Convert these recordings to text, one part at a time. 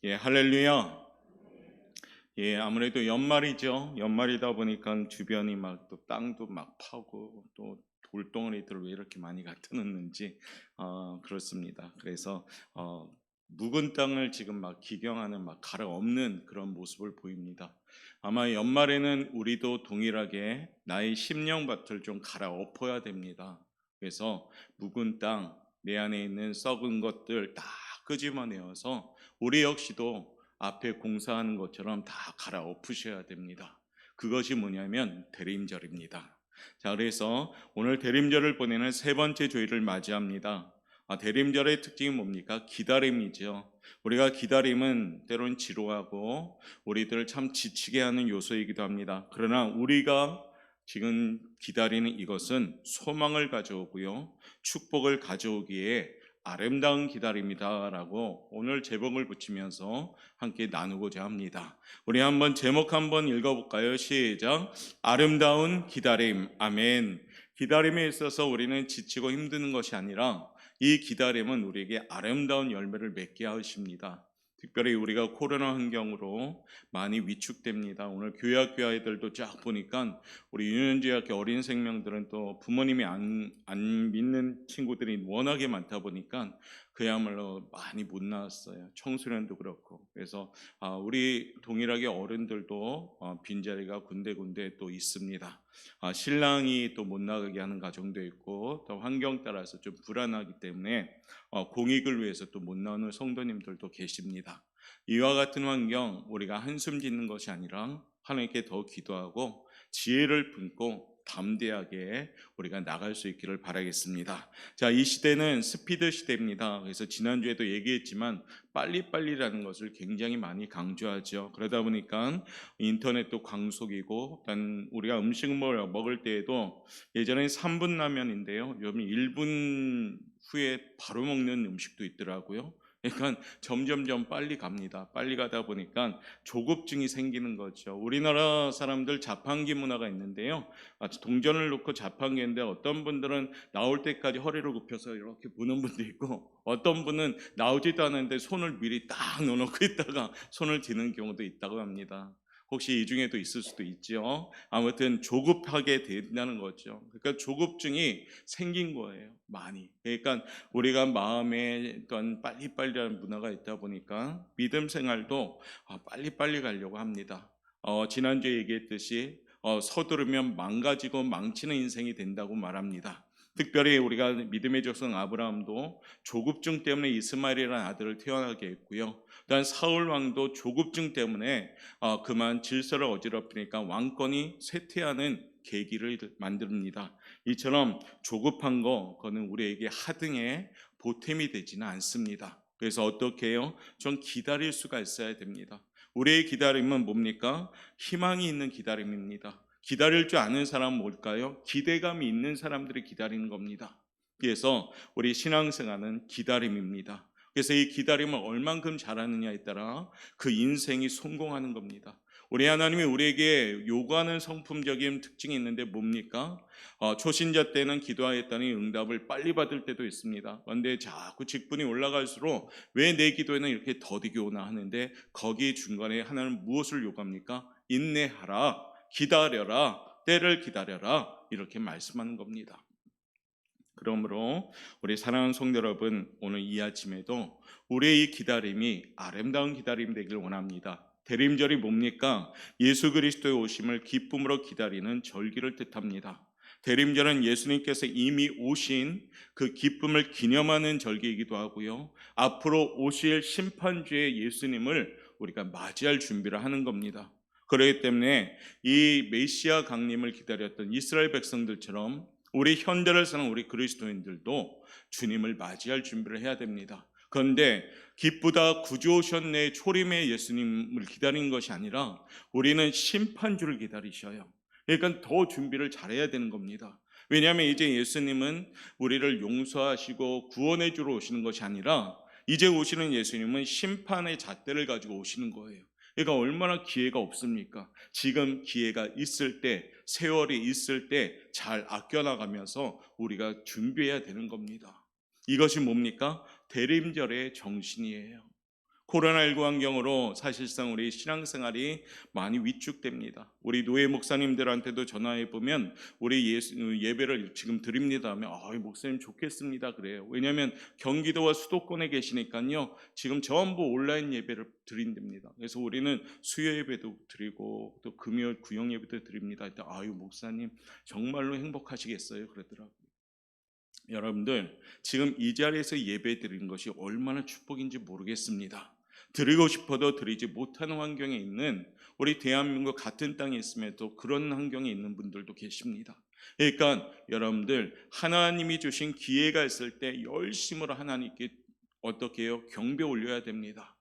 예, 할렐루야. 예, 아무래도 연말이죠. 연말이다 보니까 주변이 막 또 땅도 막 파고 또 돌덩어리들 왜 이렇게 많이 갖다 놓는지 그렇습니다. 그래서 묵은 땅을 지금 막 기경하는 막 갈아엎는 그런 모습을 보입니다. 아마 연말에는 우리도 동일하게 나의 심령밭을 좀 갈아엎어야 됩니다. 그래서 묵은 땅, 내 안에 있는 썩은 것들 다 끄집어내어서 우리 역시도 앞에 공사하는 것처럼 다 갈아엎으셔야 됩니다. 그것이 뭐냐면 대림절입니다. 자, 그래서 오늘 대림절을 보내는 세 번째 주일을 맞이합니다. 대림절의 특징이 뭡니까? 기다림이죠. 우리가 기다림은 때론 지루하고 우리들을 참 지치게 하는 요소이기도 합니다. 그러나 우리가 지금 기다리는 이것은 소망을 가져오고요, 축복을 가져오기에 아름다운 기다림이다라고 오늘 제목을 붙이면서 함께 나누고자 합니다. 우리 한번 제목 한번 읽어볼까요? 시작. 아름다운 기다림. 아멘. 기다림에 있어서 우리는 지치고 힘드는 것이 아니라 이 기다림은 우리에게 아름다운 열매를 맺게 하십니다. 특별히 우리가 코로나 환경으로 많이 위축됩니다. 오늘 교회학교 아이들도 쫙 보니까 우리 유년제학교 어린 생명들은 또 부모님이 안 믿는 친구들이 워낙에 많다 보니까 그야말로 많이 못 나왔어요. 청소년도 그렇고. 그래서 우리 동일하게 어른들도 빈자리가 군데군데 또 있습니다. 신랑이 또 못 나가게 하는 가정도 있고 또 환경 따라서 좀 불안하기 때문에 공익을 위해서 또 못 나오는 성도님들도 계십니다. 이와 같은 환경 우리가 한숨 짓는 것이 아니라 하나님께 더 기도하고 지혜를 품고 담대하게 우리가 나갈 수 있기를 바라겠습니다. 자, 이 시대는 스피드 시대입니다. 그래서 지난주에도 얘기했지만 빨리빨리라는 것을 굉장히 많이 강조하죠. 그러다 보니까 인터넷도 광속이고, 단 우리가 음식을 먹을 때에도 예전에 3분 라면인데요, 요즘 1분 후에 바로 먹는 음식도 있더라고요. 그러니까 점점점 빨리 갑니다. 빨리 가다 보니까 조급증이 생기는 거죠. 우리나라 사람들 자판기 문화가 있는데요, 동전을 놓고 자판기인데 어떤 분들은 나올 때까지 허리를 굽혀서 이렇게 보는 분도 있고, 어떤 분은 나오지도 않았는데 손을 미리 딱 넣어놓고 있다가 손을 드는 경우도 있다고 합니다. 혹시 이 중에도 있을 수도 있죠. 아무튼 조급하게 된다는 거죠. 그러니까 조급증이 생긴 거예요, 많이. 그러니까 우리가 마음에 어떤 빨리빨리라는 문화가 있다 보니까 믿음 생활도 빨리빨리 가려고 합니다. 지난주에 얘기했듯이 서두르면 망가지고 망치는 인생이 된다고 말합니다. 특별히 우리가 믿음의 조상 아브라함도 조급증 때문에 이스마엘이라는 아들을 태어나게 했고요. 또한 사울 왕도 조급증 때문에 그만 질서를 어지럽히니까 왕권이 쇠퇴하는 계기를 만듭니다. 이처럼 조급한 그거는 우리에게 하등의 보탬이 되지는 않습니다. 그래서 어떻게 해요? 좀 기다릴 수가 있어야 됩니다. 우리의 기다림은 뭡니까? 희망이 있는 기다림입니다. 기다릴 줄 아는 사람은 뭘까요? 기대감이 있는 사람들이 기다리는 겁니다. 그래서 우리 신앙생활은 기다림입니다. 그래서 이 기다림을 얼만큼 잘하느냐에 따라 그 인생이 성공하는 겁니다. 우리 하나님이 우리에게 요구하는 성품적인 특징이 있는데 뭡니까? 초신자 때는 기도하였더니 응답을 빨리 받을 때도 있습니다. 그런데 자꾸 직분이 올라갈수록 왜 내 기도에는 이렇게 더디게 오나 하는데, 거기 중간에 하나는 무엇을 요구합니까? 인내하라, 기다려라, 때를 기다려라, 이렇게 말씀하는 겁니다. 그러므로 우리 사랑하는 성도 여러분, 오늘 이 아침에도 우리의 이 기다림이 아름다운 기다림이 되길 원합니다. 대림절이 뭡니까? 예수 그리스도의 오심을 기쁨으로 기다리는 절기를 뜻합니다. 대림절은 예수님께서 이미 오신 그 기쁨을 기념하는 절기이기도 하고요, 앞으로 오실 심판주의 예수님을 우리가 맞이할 준비를 하는 겁니다. 그렇기 때문에 이 메시아 강림을 기다렸던 이스라엘 백성들처럼 우리 현대를 사는 우리 그리스도인들도 주님을 맞이할 준비를 해야 됩니다. 그런데 기쁘다 구주 오셨네 초림의 예수님을 기다리는 것이 아니라 우리는 심판주를 기다리셔요. 그러니까 더 준비를 잘해야 되는 겁니다. 왜냐하면 이제 예수님은 우리를 용서하시고 구원해 주러 오시는 것이 아니라 이제 오시는 예수님은 심판의 잣대를 가지고 오시는 거예요. 그러니까 얼마나 기회가 없습니까? 지금 기회가 있을 때, 세월이 있을 때 잘 아껴나가면서 우리가 준비해야 되는 겁니다. 이것이 뭡니까? 대림절의 정신이에요. 코로나19 환경으로 사실상 우리 신앙생활이 많이 위축됩니다. 우리 노예 목사님들한테도 전화해 보면 우리 예배를 지금 드립니다 하면 목사님 좋겠습니다 그래요. 왜냐하면 경기도와 수도권에 계시니까요. 지금 전부 온라인 예배를 드린답니다. 그래서 우리는 수요 예배도 드리고 또 금요일 구역 예배도 드립니다. 목사님 정말로 행복하시겠어요 그러더라고요. 여러분들 지금 이 자리에서 예배 드리는 것이 얼마나 축복인지 모르겠습니다. 드리고 싶어도 드리지 못하는 환경에 있는 우리 대한민국 같은 땅에 있음에도 그런 환경에 있는 분들도 계십니다. 그러니까 여러분들 하나님이 주신 기회가 있을 때 열심으로 하나님께 어떻게 해요? 경배 올려야 됩니다.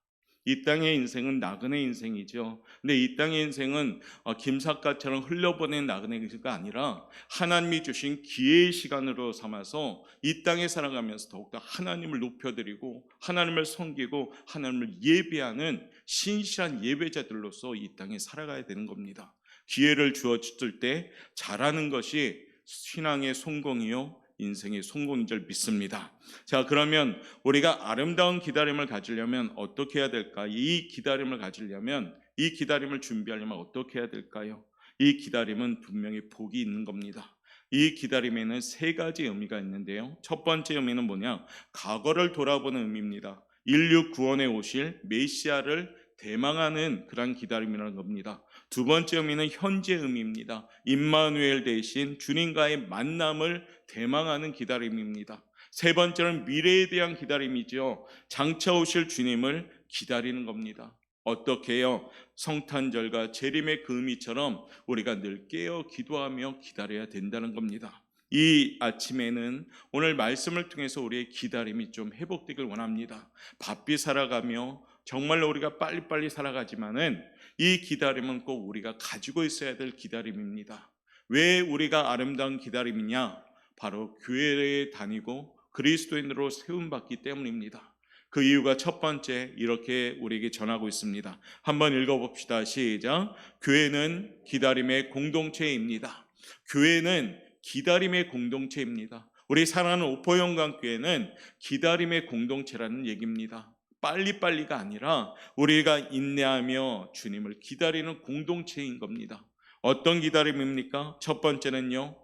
이 땅의 인생은 나그네 인생이죠. 근데 이 땅의 인생은 김삿갓처럼 흘려보낸 나그네가 아니라 하나님이 주신 기회의 시간으로 삼아서 이 땅에 살아가면서 더욱더 하나님을 높여드리고 하나님을 섬기고 하나님을 예배하는 신실한 예배자들로서 이 땅에 살아가야 되는 겁니다. 기회를 주어질 때 잘하는 것이 신앙의 성공이요 인생의 성공인 줄 믿습니다. 자, 그러면 우리가 아름다운 기다림을 가지려면 어떻게 해야 될까? 이 기다림을 가지려면, 이 기다림을 준비하려면 어떻게 해야 될까요? 이 기다림은 분명히 복이 있는 겁니다. 이 기다림에는 세 가지 의미가 있는데요. 첫 번째 의미는 뭐냐? 과거를 돌아보는 의미입니다. 인류 구원에 오실 메시아를 대망하는 그런 기다림이라는 겁니다. 두 번째 의미는 현재 의미입니다. 임마누엘 대신 주님과의 만남을 대망하는 기다림입니다. 세 번째는 미래에 대한 기다림이죠. 장차 오실 주님을 기다리는 겁니다. 어떻게 해요? 성탄절과 재림의 그 의미처럼 우리가 늘 깨어 기도하며 기다려야 된다는 겁니다. 이 아침에는 오늘 말씀을 통해서 우리의 기다림이 좀 회복되길 원합니다. 바삐 살아가며 정말로 우리가 빨리빨리 살아가지만은 이 기다림은 꼭 우리가 가지고 있어야 될 기다림입니다. 왜 우리가 아름다운 기다림이냐? 바로 교회에 다니고 그리스도인으로 세움받기 때문입니다. 그 이유가 첫 번째 이렇게 우리에게 전하고 있습니다. 한번 읽어봅시다. 시작. 교회는 기다림의 공동체입니다. 교회는 기다림의 공동체입니다. 우리 사랑하는 오포영광교회는 기다림의 공동체라는 얘기입니다. 빨리빨리가 아니라 우리가 인내하며 주님을 기다리는 공동체인 겁니다. 어떤 기다림입니까? 첫 번째는요,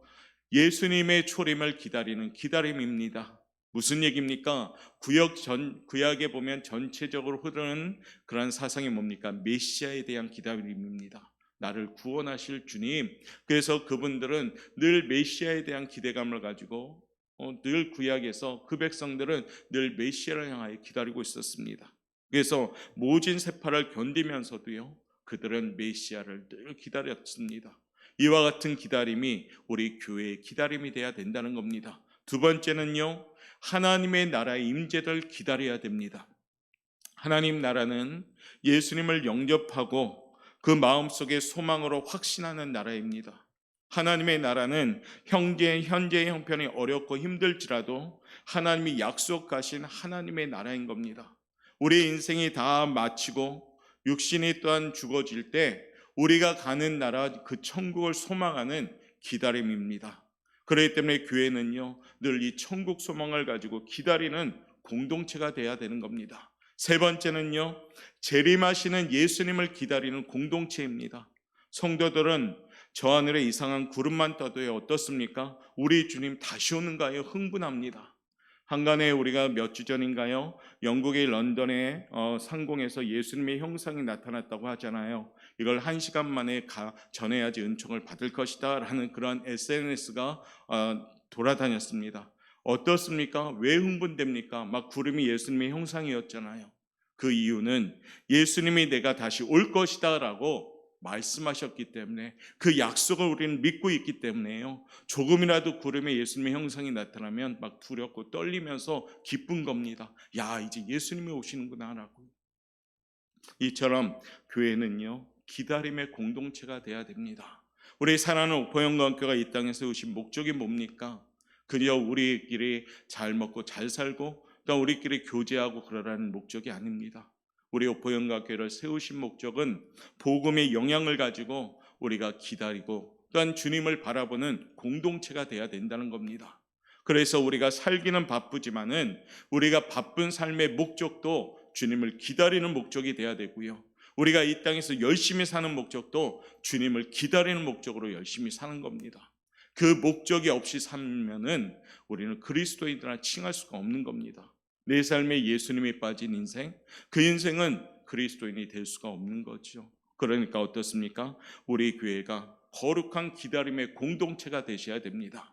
예수님의 초림을 기다리는 기다림입니다. 무슨 얘기입니까? 구약에 보면 전체적으로 흐르는 그런 사상이 뭡니까? 메시아에 대한 기다림입니다. 나를 구원하실 주님. 그래서 그분들은 늘 메시아에 대한 기대감을 가지고 늘 구약에서 그 백성들은 늘 메시아를 향하여 기다리고 있었습니다. 그래서 모진 세파를 견디면서도요, 그들은 메시아를 늘 기다렸습니다. 이와 같은 기다림이 우리 교회의 기다림이 돼야 된다는 겁니다. 두 번째는요, 하나님의 나라의 임재를 기다려야 됩니다. 하나님 나라는 예수님을 영접하고 그 마음속에 소망으로 확신하는 나라입니다. 하나님의 나라는 현재의 형편이 어렵고 힘들지라도 하나님이 약속하신 하나님의 나라인 겁니다. 우리 인생이 다 마치고 육신이 또한 죽어질 때 우리가 가는 나라 그 천국을 소망하는 기다림입니다. 그렇기 때문에 교회는요, 늘 이 천국 소망을 가지고 기다리는 공동체가 돼야 되는 겁니다. 세 번째는요, 재림하시는 예수님을 기다리는 공동체입니다. 성도들은 저 하늘에 이상한 구름만 떠도요 어떻습니까? 우리 주님 다시 오는가요? 흥분합니다. 한간에 우리가 몇 주 전인가요? 영국의 런던의 상공에서 예수님의 형상이 나타났다고 하잖아요. 이걸 1시간 만에 전해야지 은총을 받을 것이다 라는 그런 SNS가 돌아다녔습니다. 어떻습니까? 왜 흥분됩니까? 막 구름이 예수님의 형상이었잖아요. 그 이유는 예수님이 내가 다시 올 것이다 라고 말씀하셨기 때문에, 그 약속을 우리는 믿고 있기 때문에요, 조금이라도 구름에 예수님의 형상이 나타나면 막 두렵고 떨리면서 기쁜 겁니다. 야, 이제 예수님이 오시는구나 라고. 이처럼 교회는요, 기다림의 공동체가 돼야 됩니다. 우리 사랑하는 오포영광교회가 이 땅에 세우신 목적이 뭡니까? 그저 우리끼리 잘 먹고 잘 살고 또 우리끼리 교제하고 그러라는 목적이 아닙니다. 우리 오포영광교회를 세우신 목적은 복음의 영향을 가지고 우리가 기다리고 또한 주님을 바라보는 공동체가 돼야 된다는 겁니다. 그래서 우리가 살기는 바쁘지만은 우리가 바쁜 삶의 목적도 주님을 기다리는 목적이 돼야 되고요. 우리가 이 땅에서 열심히 사는 목적도 주님을 기다리는 목적으로 열심히 사는 겁니다. 그 목적이 없이 살면은 우리는 그리스도인이라 칭할 수가 없는 겁니다. 내 삶에 예수님이 빠진 인생, 그 인생은 그리스도인이 될 수가 없는 거죠. 그러니까 어떻습니까? 우리 교회가 거룩한 기다림의 공동체가 되셔야 됩니다.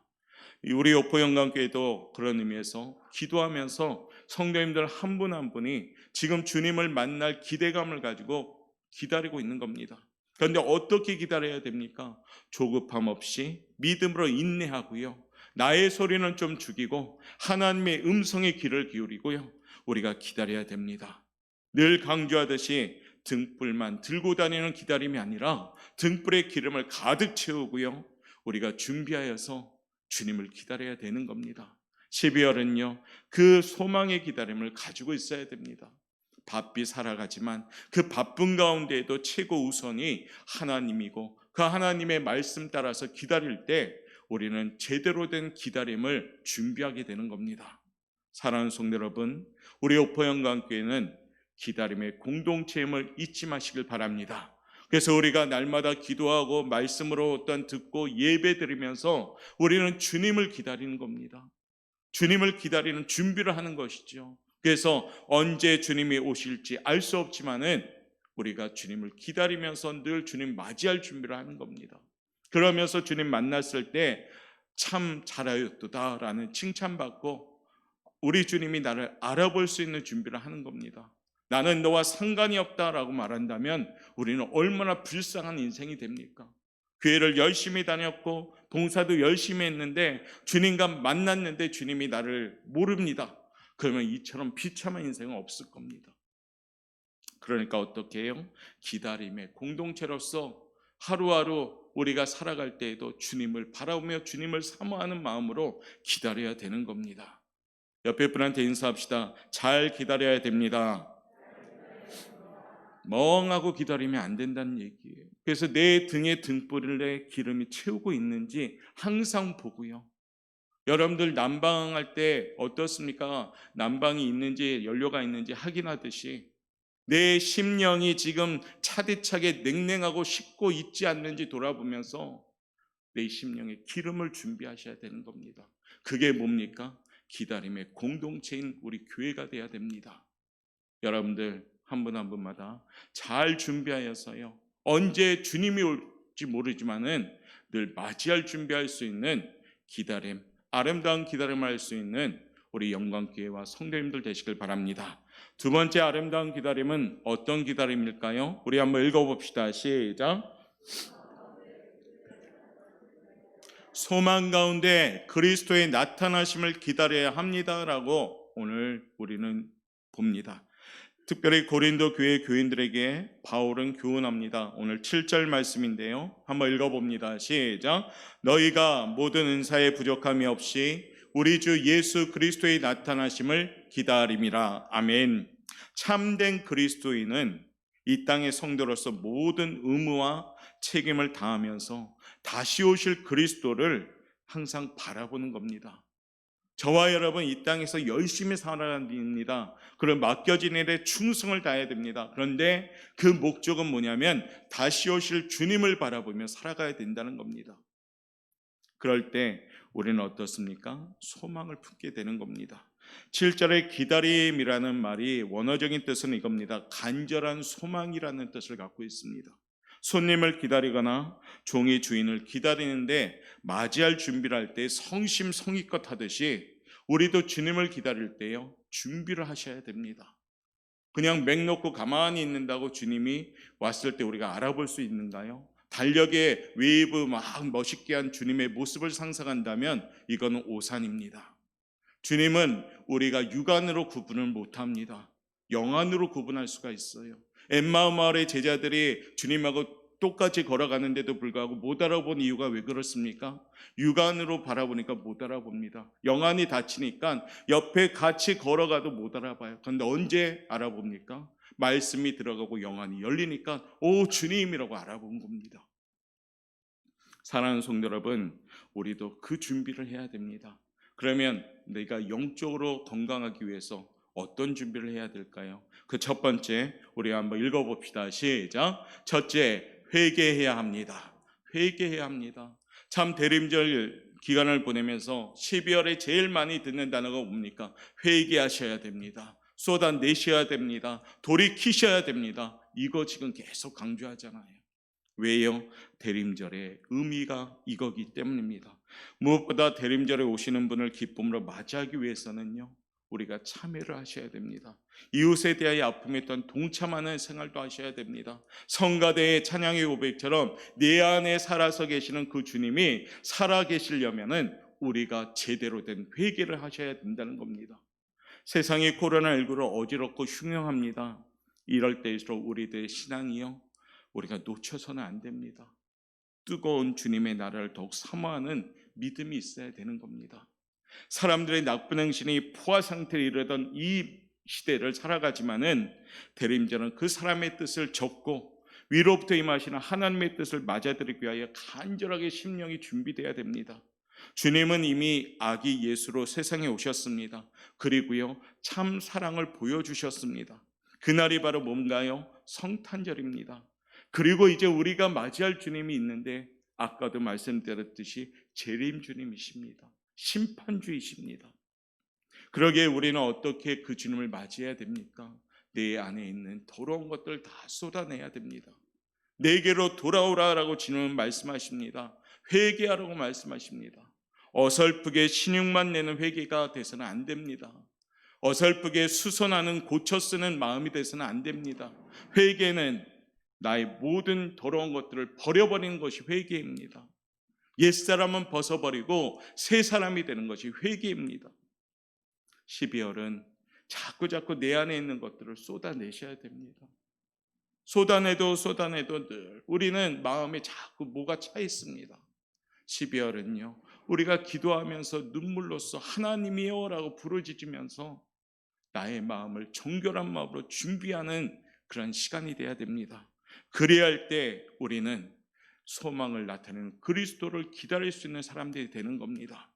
우리 오포영광교회도 그런 의미에서 기도하면서 성도님들 한 분 한 분이 지금 주님을 만날 기대감을 가지고 기다리고 있는 겁니다. 그런데 어떻게 기다려야 됩니까? 조급함 없이 믿음으로 인내하고요. 나의 소리는 좀 죽이고 하나님의 음성에 귀를 기울이고요. 우리가 기다려야 됩니다. 늘 강조하듯이 등불만 들고 다니는 기다림이 아니라 등불에 기름을 가득 채우고요. 우리가 준비하여서 주님을 기다려야 되는 겁니다. 12월은요, 그 소망의 기다림을 가지고 있어야 됩니다. 바삐 살아가지만 그 바쁜 가운데에도 최고 우선이 하나님이고 그 하나님의 말씀 따라서 기다릴 때 우리는 제대로 된 기다림을 준비하게 되는 겁니다. 사랑하는 성도 여러분, 우리 오포영광교회는 기다림의 공동체임을 잊지 마시길 바랍니다. 그래서 우리가 날마다 기도하고 말씀으로 어떤 듣고 예배 드리면서 우리는 주님을 기다리는 겁니다. 주님을 기다리는 준비를 하는 것이죠. 그래서 언제 주님이 오실지 알 수 없지만은 우리가 주님을 기다리면서 늘 주님 맞이할 준비를 하는 겁니다. 그러면서 주님 만났을 때 참 잘하였도다라는 칭찬받고 우리 주님이 나를 알아볼 수 있는 준비를 하는 겁니다. 나는 너와 상관이 없다라고 말한다면 우리는 얼마나 불쌍한 인생이 됩니까? 교회를 열심히 다녔고 봉사도 열심히 했는데 주님과 만났는데 주님이 나를 모릅니다. 그러면 이처럼 비참한 인생은 없을 겁니다. 그러니까 어떻게 해요? 기다림의 공동체로서 하루하루 우리가 살아갈 때에도 주님을 바라보며 주님을 사모하는 마음으로 기다려야 되는 겁니다. 옆에 분한테 인사합시다. 잘 기다려야 됩니다. 멍하고 기다리면 안 된다는 얘기예요. 그래서 내 등에 등불에 기름이 채우고 있는지 항상 보고요. 여러분들 난방할 때 어떻습니까? 난방이 있는지 연료가 있는지 확인하듯이 내 심령이 지금 차디차게 냉랭하고 식고 있지 않는지 돌아보면서 내 심령에 기름을 준비하셔야 되는 겁니다. 그게 뭡니까? 기다림의 공동체인 우리 교회가 돼야 됩니다. 여러분들 한 분 한 분마다 잘 준비하여서요. 언제 주님이 올지 모르지만은 늘 맞이할 준비할 수 있는 기다림, 아름다운 기다림을 할 수 있는 우리 영광교회와 성도님들 되시길 바랍니다. 두 번째 아름다운 기다림은 어떤 기다림일까요? 우리 한번 읽어봅시다. 시작. 소망 가운데 그리스도의 나타나심을 기다려야 합니다라고 오늘 우리는 봅니다. 특별히 고린도 교회 교인들에게 바울은 교훈합니다. 오늘 7절 말씀인데요. 한번 읽어봅니다. 시작. 너희가 모든 은사에 부족함이 없이 우리 주 예수 그리스도의 나타나심을 기다림이라. 아멘. 참된 그리스도인은 이 땅의 성도로서 모든 의무와 책임을 다하면서 다시 오실 그리스도를 항상 바라보는 겁니다. 저와 여러분 이 땅에서 열심히 살아야 됩니다. 그런 맡겨진 일에 충성을 다해야 됩니다. 그런데 그 목적은 뭐냐면 다시 오실 주님을 바라보며 살아가야 된다는 겁니다. 그럴 때 우리는 어떻습니까? 소망을 품게 되는 겁니다. 7절의 기다림이라는 말이 원어적인 뜻은 이겁니다. 간절한 소망이라는 뜻을 갖고 있습니다. 손님을 기다리거나 종이 주인을 기다리는데 맞이할 준비를 할 때 성심성의껏 하듯이 우리도 주님을 기다릴 때요 준비를 하셔야 됩니다. 그냥 맹 놓고 가만히 있는다고 주님이 왔을 때 우리가 알아볼 수 있는가요? 달력에 웨이브 막 멋있게 한 주님의 모습을 상상한다면 이거는 오산입니다. 주님은 우리가 육안으로 구분을 못합니다. 영안으로 구분할 수가 있어요. 엠마오 마을의 제자들이 주님하고 똑같이 걸어가는데도 불구하고 못 알아본 이유가 왜 그렇습니까? 육안으로 바라보니까 못 알아봅니다. 영안이 닫히니까 옆에 같이 걸어가도 못 알아봐요. 그런데 언제 알아봅니까? 말씀이 들어가고 영안이 열리니까 오 주님이라고 알아본 겁니다. 사랑하는 성도 여러분, 우리도 그 준비를 해야 됩니다. 그러면 내가 영적으로 건강하기 위해서 어떤 준비를 해야 될까요? 그 첫 번째, 우리 한번 읽어봅시다. 시작. 첫째, 회개해야 합니다. 회개해야 합니다. 참 대림절 기간을 보내면서 12월에 제일 많이 듣는 단어가 뭡니까? 회개하셔야 됩니다. 쏟아내셔야 됩니다. 돌이키셔야 됩니다. 이거 지금 계속 강조하잖아요. 왜요? 대림절의 의미가 이거기 때문입니다. 무엇보다 대림절에 오시는 분을 기쁨으로 맞이하기 위해서는요, 우리가 참여를 하셔야 됩니다. 이웃에 대하여 아픔에 또한 동참하는 생활도 하셔야 됩니다. 성가대의 찬양의 고백처럼 내 안에 살아서 계시는 그 주님이 살아 계시려면은 우리가 제대로 된 회개를 하셔야 된다는 겁니다. 세상이 코로나19로 어지럽고 흉흉합니다. 이럴 때일수록 우리들의 신앙이요, 우리가 놓쳐서는 안 됩니다. 뜨거운 주님의 나라를 더욱 사모하는 믿음이 있어야 되는 겁니다. 사람들의 나쁜 행실이 포화 상태에 이르던 이 시대를 살아가지만은 대림절은 그 사람의 뜻을 접고 위로부터 임하시는 하나님의 뜻을 맞아들이기 위하여 간절하게 심령이 준비되어야 됩니다. 주님은 이미 아기 예수로 세상에 오셨습니다. 그리고요, 참 사랑을 보여주셨습니다. 그날이 바로 뭔가요? 성탄절입니다. 그리고 이제 우리가 맞이할 주님이 있는데, 아까도 말씀드렸듯이 재림 주님이십니다. 심판주이십니다. 그러기에 우리는 어떻게 그 주님을 맞이해야 됩니까? 내 안에 있는 더러운 것들 다 쏟아내야 됩니다. 내게로 돌아오라라고 주님은 말씀하십니다. 회개하라고 말씀하십니다. 어설프게 신용만 내는 회개가 돼서는 안 됩니다. 어설프게 수선하는 고쳐 쓰는 마음이 돼서는 안 됩니다. 회개는 나의 모든 더러운 것들을 버려버리는 것이 회개입니다. 옛사람은 벗어버리고 새 사람이 되는 것이 회개입니다. 12월은 자꾸 내 안에 있는 것들을 쏟아내셔야 됩니다. 쏟아내도 늘 우리는 마음에 자꾸 뭐가 차 있습니다. 12월은요, 우리가 기도하면서 눈물로써 하나님이여 라고 부르짖으면서 나의 마음을 정결한 마음으로 준비하는 그런 시간이 돼야 됩니다. 그래야 할 때 우리는 소망을 나타내는 그리스도를 기다릴 수 있는 사람들이 되는 겁니다.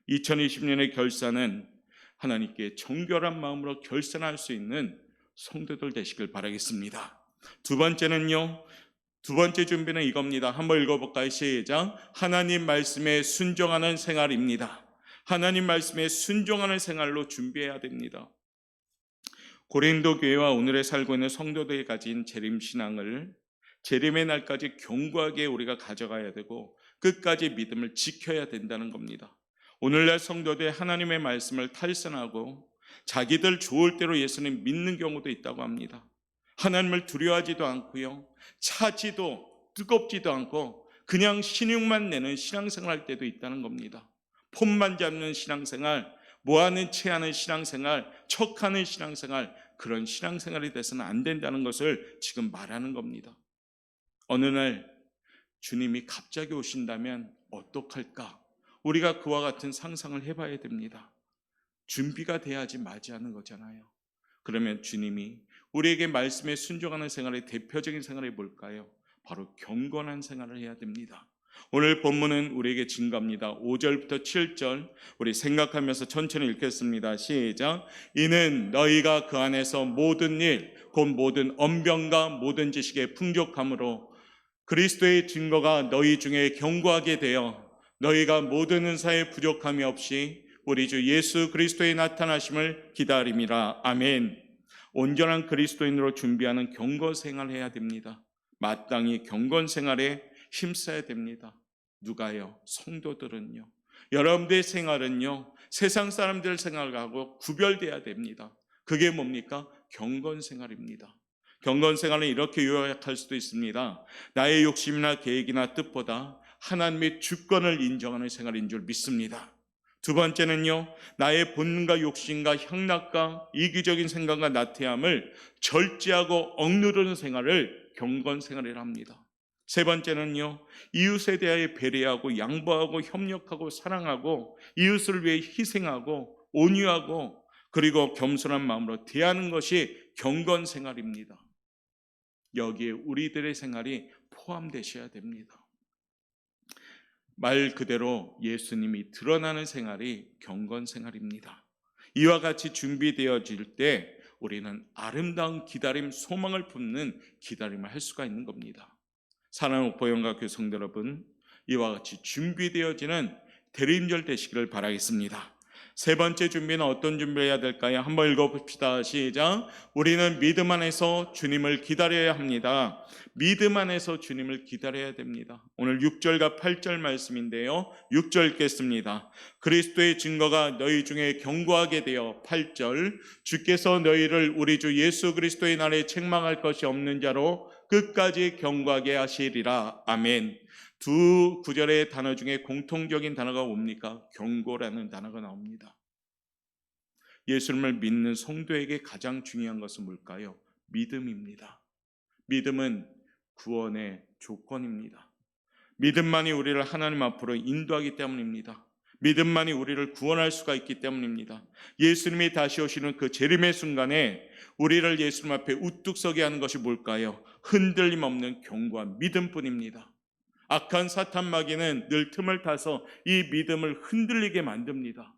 2020년의 결산은 하나님께 정결한 마음으로 결산할 수 있는 성도들 되시길 바라겠습니다. 두 번째 준비는 이겁니다. 한번 읽어볼까요? 시작. 하나님 말씀에 순종하는 생활입니다. 하나님 말씀에 순종하는 생활로 준비해야 됩니다. 고린도 교회와 오늘에 살고 있는 성도들이 가진 재림신앙을 재림의 날까지 견고하게 우리가 가져가야 되고 끝까지 믿음을 지켜야 된다는 겁니다. 오늘날 성도들 하나님의 말씀을 탈선하고 자기들 좋을 대로 예수님 믿는 경우도 있다고 합니다. 하나님을 두려워하지도 않고요, 차지도 뜨겁지도 않고 그냥 신용만 내는 신앙생활 할 때도 있다는 겁니다. 폼만 잡는 신앙생활, 뭐하는 체하는 신앙생활, 척하는 신앙생활, 그런 신앙생활이 돼서는 안 된다는 것을 지금 말하는 겁니다. 어느 날 주님이 갑자기 오신다면 어떡할까? 우리가 그와 같은 상상을 해봐야 됩니다. 준비가 돼야지 맞이하는 거잖아요. 그러면 주님이 우리에게 말씀에 순종하는 생활의 대표적인 생활이 뭘까요? 바로 경건한 생활을 해야 됩니다. 오늘 본문은 우리에게 증거합니다. 5절부터 7절 우리 생각하면서 천천히 읽겠습니다. 시작. 이는 너희가 그 안에서 모든 일, 곧 모든 언변과 모든 지식에 풍족함으로 그리스도의 증거가 너희 중에 견고하게 되어 너희가 모든 은사에 부족함이 없이 우리 주 예수 그리스도의 나타나심을 기다림이라. 아멘. 온전한 그리스도인으로 준비하는 경건 생활을 해야 됩니다. 마땅히 경건 생활에 힘써야 됩니다. 누가요? 성도들은요. 여러분들의 생활은요, 세상 사람들 생활하고 구별돼야 됩니다. 그게 뭡니까? 경건 생활입니다. 경건 생활은 이렇게 요약할 수도 있습니다. 나의 욕심이나 계획이나 뜻보다 하나님의 주권을 인정하는 생활인 줄 믿습니다. 두 번째는요, 나의 본능과 욕심과 향락과 이기적인 생각과 나태함을 절제하고 억누르는 생활을 경건 생활이라 합니다. 세 번째는요, 이웃에 대하여 배려하고 양보하고 협력하고 사랑하고 이웃을 위해 희생하고 온유하고 그리고 겸손한 마음으로 대하는 것이 경건 생활입니다. 여기에 우리들의 생활이 포함되셔야 됩니다. 말 그대로 예수님이 드러나는 생활이 경건 생활입니다. 이와 같이 준비되어질 때 우리는 아름다운 기다림, 소망을 품는 기다림을 할 수가 있는 겁니다. 사랑하는 보영과 성도 여러분, 이와 같이 준비되어지는 대림절 되시기를 바라겠습니다. 세 번째 준비는 어떤 준비를 해야 될까요? 한번 읽어봅시다. 시작. 우리는 믿음 안에서 주님을 기다려야 합니다. 믿음 안에서 주님을 기다려야 됩니다. 오늘 6절과 8절 말씀인데요. 6절 읽겠습니다. 그리스도의 증거가 너희 중에 견고하게 되어 8절 주께서 너희를 우리 주 예수 그리스도의 날에 책망할 것이 없는 자로 끝까지 견고하게 하시리라. 아멘. 두 구절의 단어 중에 공통적인 단어가 뭡니까? 견고라는 단어가 나옵니다. 예수님을 믿는 성도에게 가장 중요한 것은 뭘까요? 믿음입니다. 믿음은 구원의 조건입니다. 믿음만이 우리를 하나님 앞으로 인도하기 때문입니다. 믿음만이 우리를 구원할 수가 있기 때문입니다. 예수님이 다시 오시는 그 재림의 순간에 우리를 예수님 앞에 우뚝 서게 하는 것이 뭘까요? 흔들림 없는 견고한 믿음뿐입니다. 악한 사탄 마귀는 늘 틈을 타서 이 믿음을 흔들리게 만듭니다.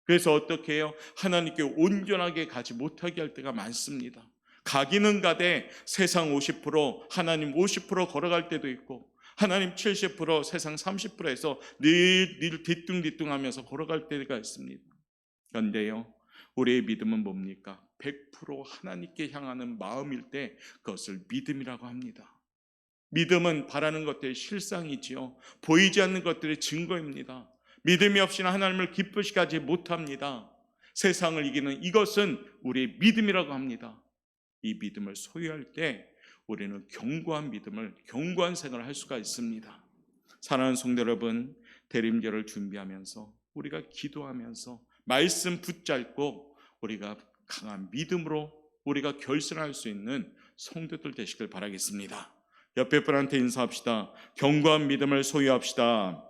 그래서 어떻게 해요? 하나님께 온전하게 가지 못하게 할 때가 많습니다. 가기는 가되 세상 50%, 하나님 50% 걸어갈 때도 있고 하나님 70%, 세상 30%에서 늘 뒤뚱뒤뚱하면서 걸어갈 때가 있습니다. 그런데요, 우리의 믿음은 뭡니까? 100% 하나님께 향하는 마음일 때 그것을 믿음이라고 합니다. 믿음은 바라는 것들의 실상이지요. 보이지 않는 것들의 증거입니다. 믿음이 없이는 하나님을 기쁘시게 하지 못합니다. 세상을 이기는 이것은 우리의 믿음이라고 합니다. 이 믿음을 소유할 때 우리는 견고한 믿음을, 견고한 생활을 할 수가 있습니다. 사랑하는 성도 여러분, 대림절을 준비하면서 우리가 기도하면서 말씀 붙잡고 우리가 강한 믿음으로 우리가 결선할 수 있는 성도들 되시길 바라겠습니다. 옆에 분한테 인사합시다. 견고한 믿음을 소유합시다.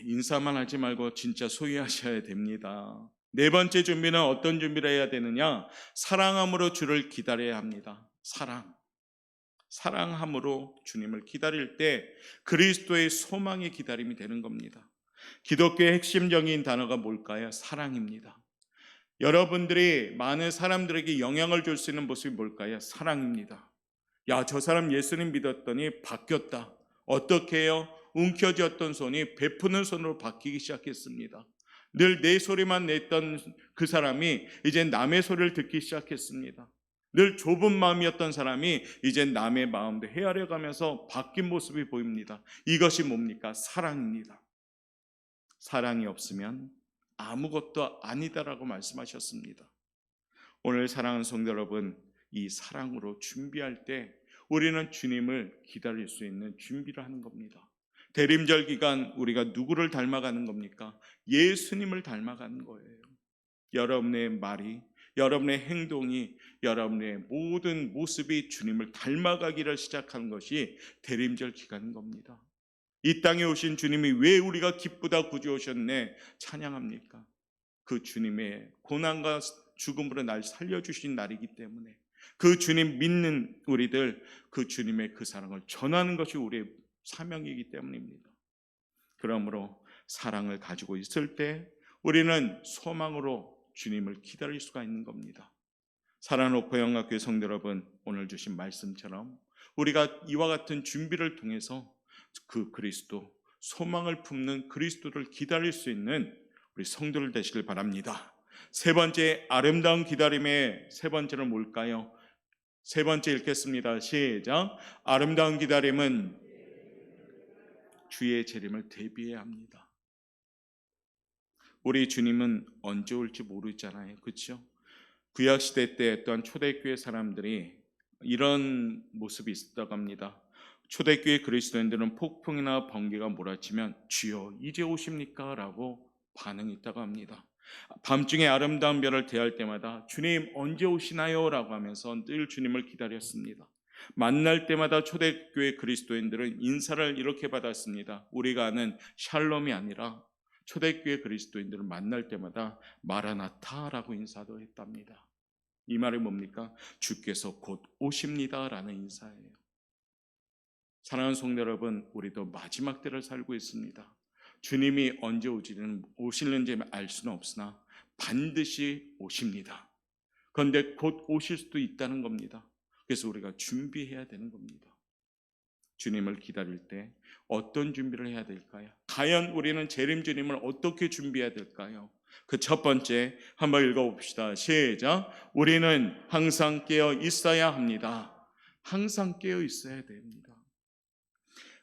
인사만 하지 말고 진짜 소유하셔야 됩니다. 네 번째 준비는 어떤 준비를 해야 되느냐? 사랑함으로 주를 기다려야 합니다. 사랑함으로 주님을 기다릴 때 그리스도의 소망의 기다림이 되는 겁니다. 기독교의 핵심적인 단어가 뭘까요? 사랑입니다. 여러분들이 많은 사람들에게 영향을 줄 수 있는 모습이 뭘까요? 사랑입니다. 야, 저 사람 예수님 믿었더니 바뀌었다. 어떻게 해요? 움켜쥐었던 손이 베푸는 손으로 바뀌기 시작했습니다. 늘 내 소리만 냈던 그 사람이 이제 남의 소리를 듣기 시작했습니다. 늘 좁은 마음이었던 사람이 이제 남의 마음도 헤아려 가면서 바뀐 모습이 보입니다. 이것이 뭡니까? 사랑입니다. 사랑이 없으면 아무것도 아니다라고 말씀하셨습니다. 오늘 사랑하는 성도 여러분, 이 사랑으로 준비할 때 우리는 주님을 기다릴 수 있는 준비를 하는 겁니다. 대림절 기간 우리가 누구를 닮아가는 겁니까? 예수님을 닮아가는 거예요. 여러분의 말이, 여러분의 행동이, 여러분의 모든 모습이 주님을 닮아가기를 시작하는 것이 대림절 기간인 겁니다. 이 땅에 오신 주님이 왜 우리가 기쁘다 구주 오셨네 찬양합니까? 그 주님의 고난과 죽음으로 날 살려주신 날이기 때문에 그 주님 믿는 우리들 그 주님의 그 사랑을 전하는 것이 우리의 사명이기 때문입니다. 그러므로 사랑을 가지고 있을 때 우리는 소망으로 주님을 기다릴 수가 있는 겁니다. 사랑하는 보영학교의 성도 여러분, 오늘 주신 말씀처럼 우리가 이와 같은 준비를 통해서 그 그리스도, 소망을 품는 그리스도를 기다릴 수 있는 우리 성도들 되시길 바랍니다. 세 번째, 아름다운 기다림의 세 번째는 뭘까요? 세 번째 읽겠습니다. 시작. 아름다운 기다림은 주의 재림을 대비해야 합니다. 우리 주님은 언제 올지 모르잖아요. 그렇죠? 구약시대 때 또한 초대교회 사람들이 이런 모습이 있었다고 합니다. 초대교회 그리스도인들은 폭풍이나 번개가 몰아치면 주여 이제 오십니까? 라고 반응이 있다고 합니다. 밤중에 아름다운 별을 대할 때마다 주님 언제 오시나요? 라고 하면서 늘 주님을 기다렸습니다. 만날 때마다 초대교회 그리스도인들은 인사를 이렇게 받았습니다. 우리가 아는 샬롬이 아니라 초대교회 그리스도인들을 만날 때마다 마라나타라고 인사도 했답니다. 이 말이 뭡니까? 주께서 곧 오십니다라는 인사예요. 사랑하는 성도 여러분, 우리도 마지막 때를 살고 있습니다. 주님이 언제 오실는지 알 수는 없으나 반드시 오십니다. 그런데 곧 오실 수도 있다는 겁니다. 그래서 우리가 준비해야 되는 겁니다. 주님을 기다릴 때 어떤 준비를 해야 될까요? 과연 우리는 재림 주님을 어떻게 준비해야 될까요? 그 첫 번째 한번 읽어봅시다. 시작. 우리는 항상 깨어 있어야 합니다. 항상 깨어 있어야 됩니다.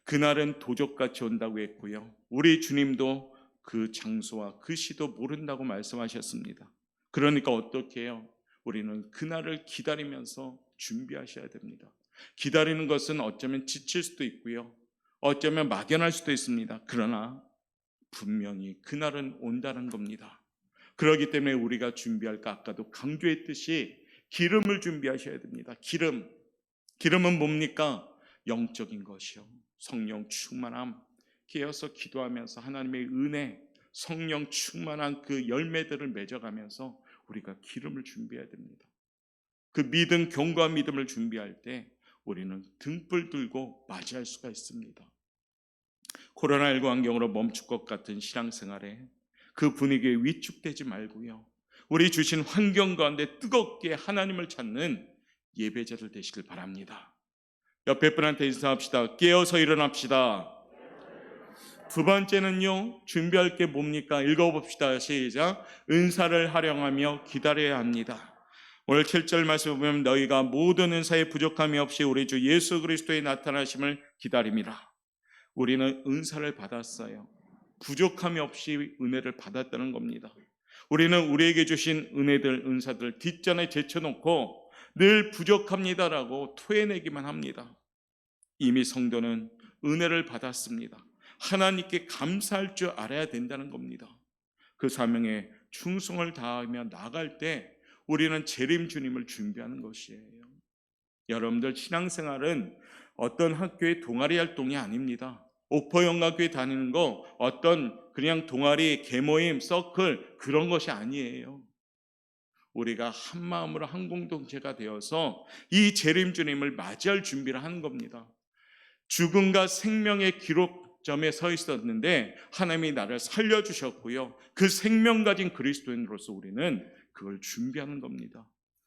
그날은 도적같이 온다고 했고요. 우리 주님도 그 장소와 그 시도 모른다고 말씀하셨습니다. 그러니까 어떻게 해요? 우리는 그날을 기다리면서 준비하셔야 됩니다. 기다리는 것은 어쩌면 지칠 수도 있고요. 어쩌면 막연할 수도 있습니다. 그러나 분명히 그날은 온다는 겁니다. 그렇기 때문에 우리가 준비할 거 아까도 강조했듯이 기름을 준비하셔야 됩니다. 기름은 뭡니까? 영적인 것이요. 성령 충만함, 깨어서 기도하면서 하나님의 은혜, 성령 충만한 그 열매들을 맺어가면서 우리가 기름을 준비해야 됩니다. 그 믿음, 견고한 믿음을 준비할 때 우리는 등불 들고 맞이할 수가 있습니다. 코로나19 환경으로 멈출 것 같은 신앙생활에 그 분위기에 위축되지 말고요. 우리 주신 환경 가운데 뜨겁게 하나님을 찾는 예배자들 되시길 바랍니다. 옆에 분한테 인사합시다. 깨어서 일어납시다. 두 번째는요, 준비할 게 뭡니까? 읽어봅시다. 시작. 은사를 활용하며 기다려야 합니다. 오늘 7절 말씀을 보면 너희가 모든 은사에 부족함이 없이 우리 주 예수 그리스도의 나타나심을 기다립니다. 우리는 은사를 받았어요. 부족함이 없이 은혜를 받았다는 겁니다. 우리는 우리에게 주신 은혜들, 은사들 뒷전에 제쳐놓고 늘 부족합니다라고 토해내기만 합니다. 이미 성도는 은혜를 받았습니다. 하나님께 감사할 줄 알아야 된다는 겁니다. 그 사명에 충성을 다하며 나갈 때 우리는 재림 주님을 준비하는 것이에요. 여러분들 신앙생활은 어떤 학교의 동아리 활동이 아닙니다. 옥포영가교회 다니는 거 어떤 그냥 동아리, 계모임, 서클 그런 것이 아니에요. 우리가 한 마음으로 한 공동체가 되어서 이 재림 주님을 맞이할 준비를 하는 겁니다. 죽음과 생명의 기록점에 서 있었는데 하나님이 나를 살려주셨고요. 그 생명 가진 그리스도인으로서 우리는 그걸 준비하는 겁니다.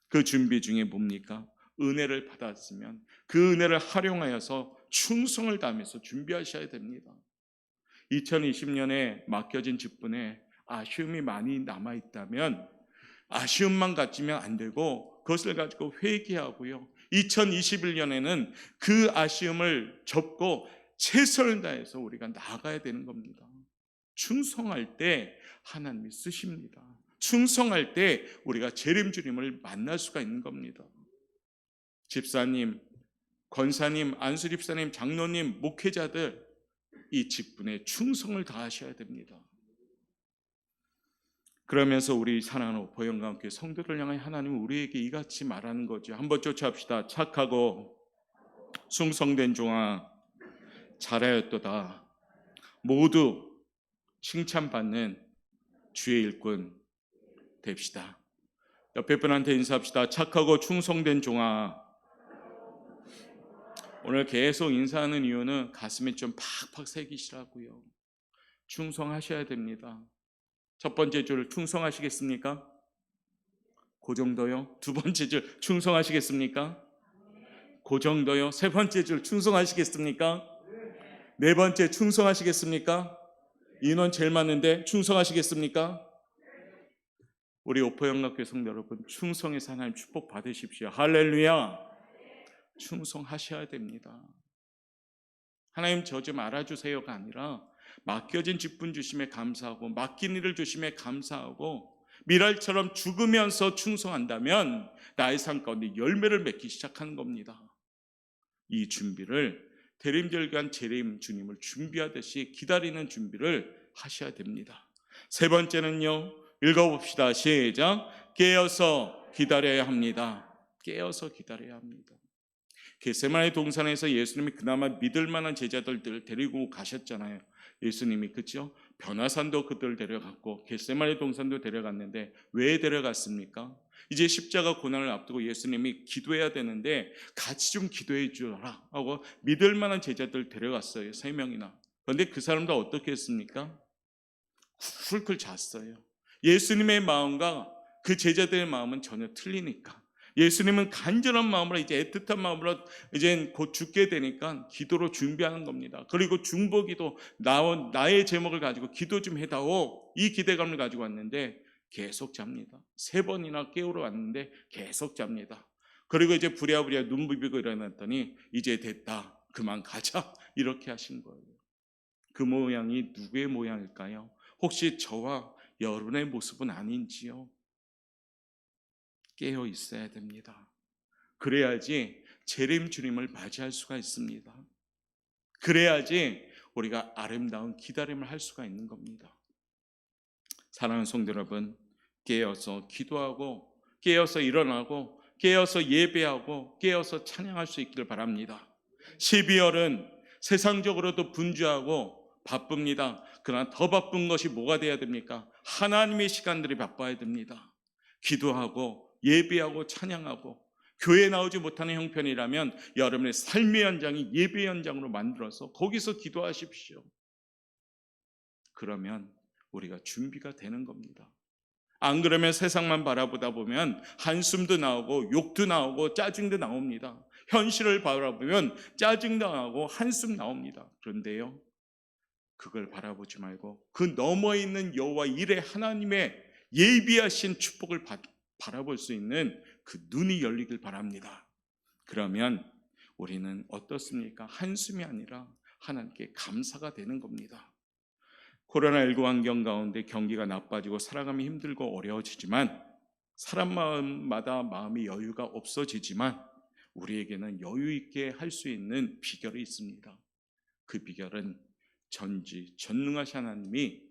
그 준비 중에 뭡니까? 은혜를 받았으면 그 은혜를 활용하여서 충성을 다하면서 준비하셔야 됩니다. 2020년에 맡겨진 직분에 아쉬움이 많이 남아있다면 아쉬움만 가지면 안 되고 그것을 가지고 회개하고요. 2021년에는 그 아쉬움을 접고 최선을 다해서 우리가 나아가야 되는 겁니다. 충성할 때 하나님이 쓰십니다. 충성할 때 우리가 재림 주님을 만날 수가 있는 겁니다. 집사님, 권사님, 안수집사님, 장로님, 목회자들 이 직분에 충성을 다하셔야 됩니다. 그러면서 우리 사랑하는 옥포영과 함께 성도를 향해 하나님은 우리에게 이같이 말하는 거죠. 한번 쫓아합시다. 착하고 충성된 종아 잘하였도다. 모두 칭찬받는 주의 일꾼 됩시다. 옆에 분한테 인사합시다. 착하고 충성된 종아. 오늘 계속 인사하는 이유는 가슴에 좀 팍팍 새기시라고요. 충성하셔야 됩니다. 첫 번째 줄 충성하시겠습니까? 그 정도요. 두 번째 줄 충성하시겠습니까? 그 정도요. 세 번째 줄 충성하시겠습니까? 네 번째 충성하시겠습니까? 인원 제일 많은데 충성하시겠습니까? 우리 옥포영락교회 성도 여러분, 충성해서 하나님 축복 받으십시오. 할렐루야. 충성하셔야 됩니다. 하나님 저 좀 알아주세요가 아니라 맡겨진 직분 주심에 감사하고 맡긴 일을 주심에 감사하고 미랄처럼 죽으면서 충성한다면 나의 삶 가운데 열매를 맺기 시작하는 겁니다. 이 준비를 대림절간 재림 주님을 준비하듯이 기다리는 준비를 하셔야 됩니다. 세 번째는요, 읽어봅시다. 시작. 깨어서 기다려야 합니다. 깨어서 기다려야 합니다. 겟세마네 동산에서 예수님이 그나마 믿을 만한 제자들을 데리고 가셨잖아요. 예수님이, 그렇죠? 변화산도 그들 데려갔고 겟세마네 동산도 데려갔는데 왜 데려갔습니까? 이제 십자가 고난을 앞두고 예수님이 기도해야 되는데 같이 좀 기도해 주라 하고 믿을 만한 제자들 데려갔어요. 3명이나. 그런데 그 사람도 어떻게 했습니까? 훌클 잤어요. 예수님의 마음과 그 제자들의 마음은 전혀 틀리니까. 예수님은 간절한 마음으로, 이제 애틋한 마음으로 이제 곧 죽게 되니까 기도로 준비하는 겁니다. 그리고 중보기도, 나의 제목을 가지고 기도 좀 해다오, 이 기대감을 가지고 왔는데 계속 잡니다. 3번이나 깨우러 왔는데 계속 잡니다. 그리고 이제 부랴부랴 눈 비비고 일어났더니 이제 됐다, 그만 가자, 이렇게 하신 거예요. 그 모양이 누구의 모양일까요? 혹시 저와 여러분의 모습은 아닌지요? 깨어 있어야 됩니다. 그래야지 재림 주님을 맞이할 수가 있습니다. 그래야지 우리가 아름다운 기다림을 할 수가 있는 겁니다. 사랑하는 성도 여러분, 깨어서 기도하고, 깨어서 일어나고, 깨어서 예배하고, 깨어서 찬양할 수 있기를 바랍니다. 12월은 세상적으로도 분주하고 바쁩니다. 그러나 더 바쁜 것이 뭐가 돼야 됩니까? 하나님의 시간들이 바빠야 됩니다. 기도하고 예배하고 찬양하고, 교회 나오지 못하는 형편이라면 여러분의 삶의 현장이 예배 현장으로 만들어서 거기서 기도하십시오. 그러면 우리가 준비가 되는 겁니다. 안 그러면 세상만 바라보다 보면 한숨도 나오고 욕도 나오고 짜증도 나옵니다. 현실을 바라보면 짜증도 나오고 한숨 나옵니다. 그런데요, 그걸 바라보지 말고 그 너머 있는 여호와 일의 하나님의 예비하신 축복을 바라볼 수 있는 그 눈이 열리길 바랍니다. 그러면 우리는 어떻습니까? 한숨이 아니라 하나님께 감사가 되는 겁니다. 코로나19 환경 가운데 경기가 나빠지고 살아감이 힘들고 어려워지지만, 사람 마음마다 마음의 여유가 없어지지만 우리에게는 여유 있게 할 수 있는 비결이 있습니다. 그 비결은 전지전능하신 하나님이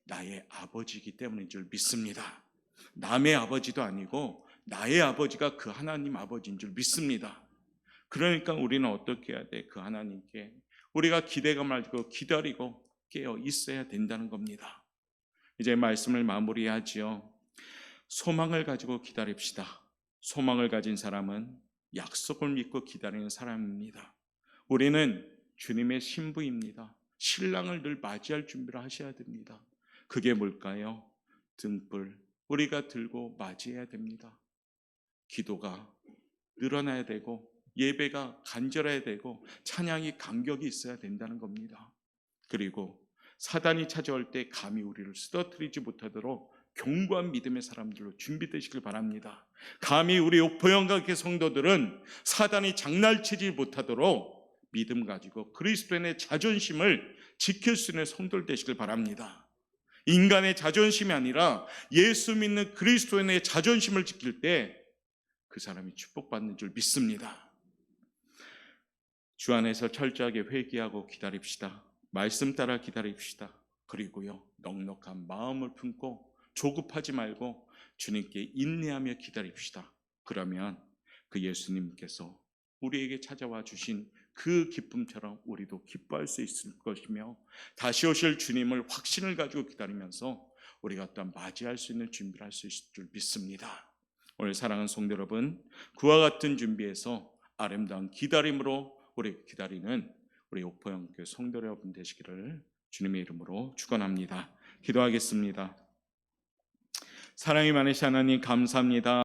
나의 아버지이기 때문인 줄 믿습니다. 남의 아버지도 아니고 나의 아버지가 그 하나님 아버지인 줄 믿습니다. 그러니까 우리는 어떻게 해야 돼? 그 하나님께 우리가 기대감을 가지고 기다리고 깨어 있어야 된다는 겁니다. 이제 말씀을 마무리하지요. 소망을 가지고 기다립시다. 소망을 가진 사람은 약속을 믿고 기다리는 사람입니다. 우리는 주님의 신부입니다. 신랑을 늘 맞이할 준비를 하셔야 됩니다. 그게 뭘까요? 등불 우리가 들고 맞이해야 됩니다. 기도가 늘어나야 되고, 예배가 간절해야 되고, 찬양이 감격이 있어야 된다는 겁니다. 그리고 사단이 찾아올 때 감히 우리를 쓰러뜨리지 못하도록 견고한 믿음의 사람들로 준비되시길 바랍니다. 감히 우리 옥포영각의 성도들은 사단이 장난치지 못하도록 믿음 가지고 그리스도인의 자존심을 지킬 수 있는 성도들 되시길 바랍니다. 인간의 자존심이 아니라 예수 믿는 그리스도인의 자존심을 지킬 때 그 사람이 축복받는 줄 믿습니다. 주 안에서 철저하게 회개하고 기다립시다. 말씀 따라 기다립시다. 그리고요, 넉넉한 마음을 품고 조급하지 말고 주님께 인내하며 기다립시다. 그러면 그 예수님께서 우리에게 찾아와 주신 그 기쁨처럼 우리도 기뻐할 수 있을 것이며, 다시 오실 주님을 확신을 가지고 기다리면서 우리가 또한 맞이할 수 있는 준비를 할 수 있을 줄 믿습니다. 오늘 사랑하는 성도 여러분, 그와 같은 준비에서 아름다운 기다림으로 우리 기다리는 우리 옥포영교회 성도 여러분 되시기를 주님의 이름으로 축원합니다. 기도하겠습니다. 사랑이 많으신 하나님 감사합니다.